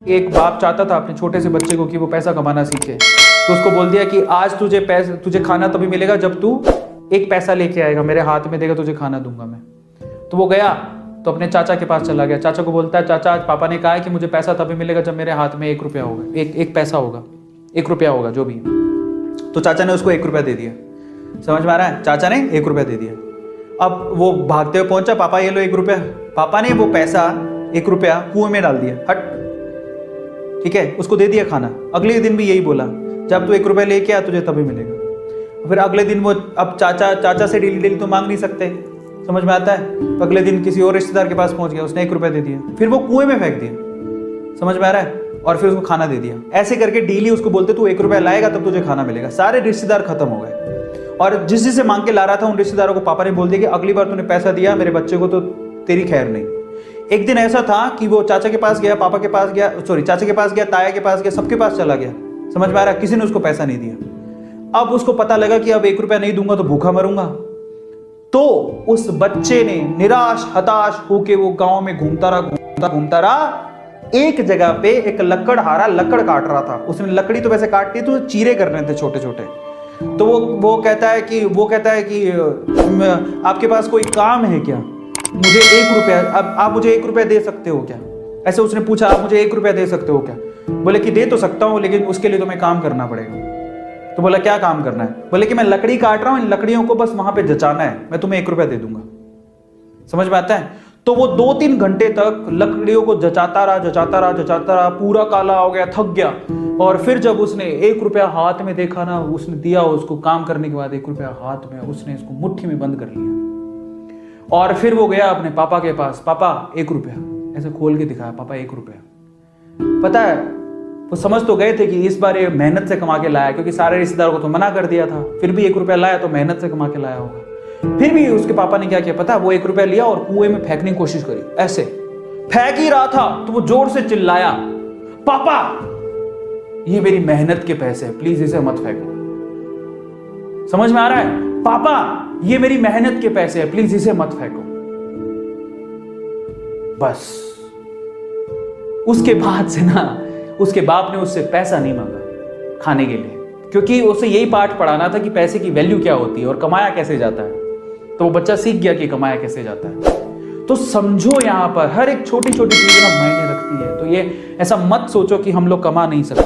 एक बाप चाहता था अपने छोटे से बच्चे को कि वो पैसा कमाना सीखे, तो उसको बोल दिया कि आज तुझे खाना तभी मिलेगा जब तू एक पैसा लेके आएगा, मेरे हाथ में देगा, तुझे खाना दूंगा मैं। तो वो गया तो अपने चाचा के पास चला गया। चाचा को बोलता है, चाचा आज पापा ने कहा है कि मुझे पैसा तभी मिलेगा जब मेरे हाथ में 1 रुपया होगा, एक पैसा होगा, 1 रुपया होगा जो भी। तो चाचा ने उसको 1 रुपया दे दिया। समझ में आ रहा है? चाचा ने 1 रुपया दे दिया। अब वो भागते हुए पहुंचा, पापा ये लो 1 रुपया। पापा ने वो पैसा 1 रुपया कुएं में डाल दिया, हट, ठीक है, उसको दे दिया खाना। अगले दिन भी यही बोला, जब तू 1 रुपया लेके आ तुझे तभी मिलेगा। फिर अगले दिन वो, अब चाचा से डेली तो मांग नहीं सकते, समझ में आता है? तो अगले दिन किसी और रिश्तेदार के पास पहुंच गया, उसने 1 रुपया दे दिया, फिर वो कुएं में फेंक दिया। समझ में आ रहा है? और फिर उसको खाना दे दिया। ऐसे करके डेली उसको बोलते तू 1 रुपया लाएगा तब तुझे खाना मिलेगा। सारे रिश्तेदार खत्म हो गए, और जिससे मांग के ला रहा था उन रिश्तेदारों को पापा ने बोल दिया कि अगली बार तूने पैसा दिया मेरे बच्चे को तो तेरी खैर नहीं। एक दिन ऐसा था कि वो चाचा के पास गया, पापा के पास गया, चाचा के पास गया, ताया के पास गया, सबके पास चला गया। समझ में आ रहा है? किसी ने उसको पैसा नहीं दिया। अब उसको पता लगा कि अब 1 रुपया नहीं दूंगा तो भूखा मरूंगा। तो उस बच्चे ने निराश हताश होके वो गांव में घूमता रहा। एक जगह पे एक लकड़हारा लकड़ काट रहा था। उसने लकड़ी तो वैसे काटती तो चीरे करने थे छोटे छोटे। तो वो कहता है कि आपके पास कोई काम है क्या? मुझे 1 रुपया, अब आप मुझे 1 रुपया दे सकते हो क्या? ऐसे उसने पूछा, आप मुझे 1 रुपया दे सकते हो क्या? बोले कि दे तो सकता हूं, लेकिन उसके लिए तुम्हें काम करना पड़ेगा। तो बोला क्या काम करना है? बोले कि मैं लकड़ी काट रहा हूं, इन लकड़ियों को बस वहां पे जचाना है, मैं तुम्हें 1 रुपया दे दूंगा। समझ में आता है? तो वो 2-3 घंटे तक लकड़ियों को जचाता रहा, पूरा काला हो गया, थक गया। और फिर जब उसने 1 रुपया हाथ में देखा ना, उसने दिया उसको काम करने के बाद 1 रुपया हाथ में, उसने इसको मुट्ठी में बंद कर लिया। और फिर वो गया अपने पापा के पास, पापा 1 रुपया, ऐसे खोल के दिखाया, पापा 1 रुपया। पता है, वो समझ तो गए थे कि इस बार ये मेहनत से कमा के लाया, क्योंकि सारे रिश्तेदारों को तो मना कर दिया था, फिर भी 1 रुपया लाया तो मेहनत से कमा के लाया होगा। फिर भी उसके पापा ने क्या किया पता है? वो 1 रुपया लिया और कुएं में फेंकने की कोशिश करी। ऐसे फेंक ही रहा था तो वो जोर से चिल्लाया, पापा ये मेरी मेहनत के पैसे हैं, प्लीज इसे मत फेंको। समझ में आ रहा है? पापा ये मेरी मेहनत के पैसे हैं, प्लीज इसे मत फेंको। बस उसके बाद से ना उसके बाप ने उससे पैसा नहीं मांगा खाने के लिए, क्योंकि उसे यही पाठ पढ़ाना था कि पैसे की वैल्यू क्या होती है और कमाया कैसे जाता है। तो वो बच्चा सीख गया कि कमाया कैसे जाता है। तो समझो, यहां पर हर एक छोटी छोटी चीज ना मायने रखती है। तो ये ऐसा मत सोचो कि हम लोग कमा नहीं सकते।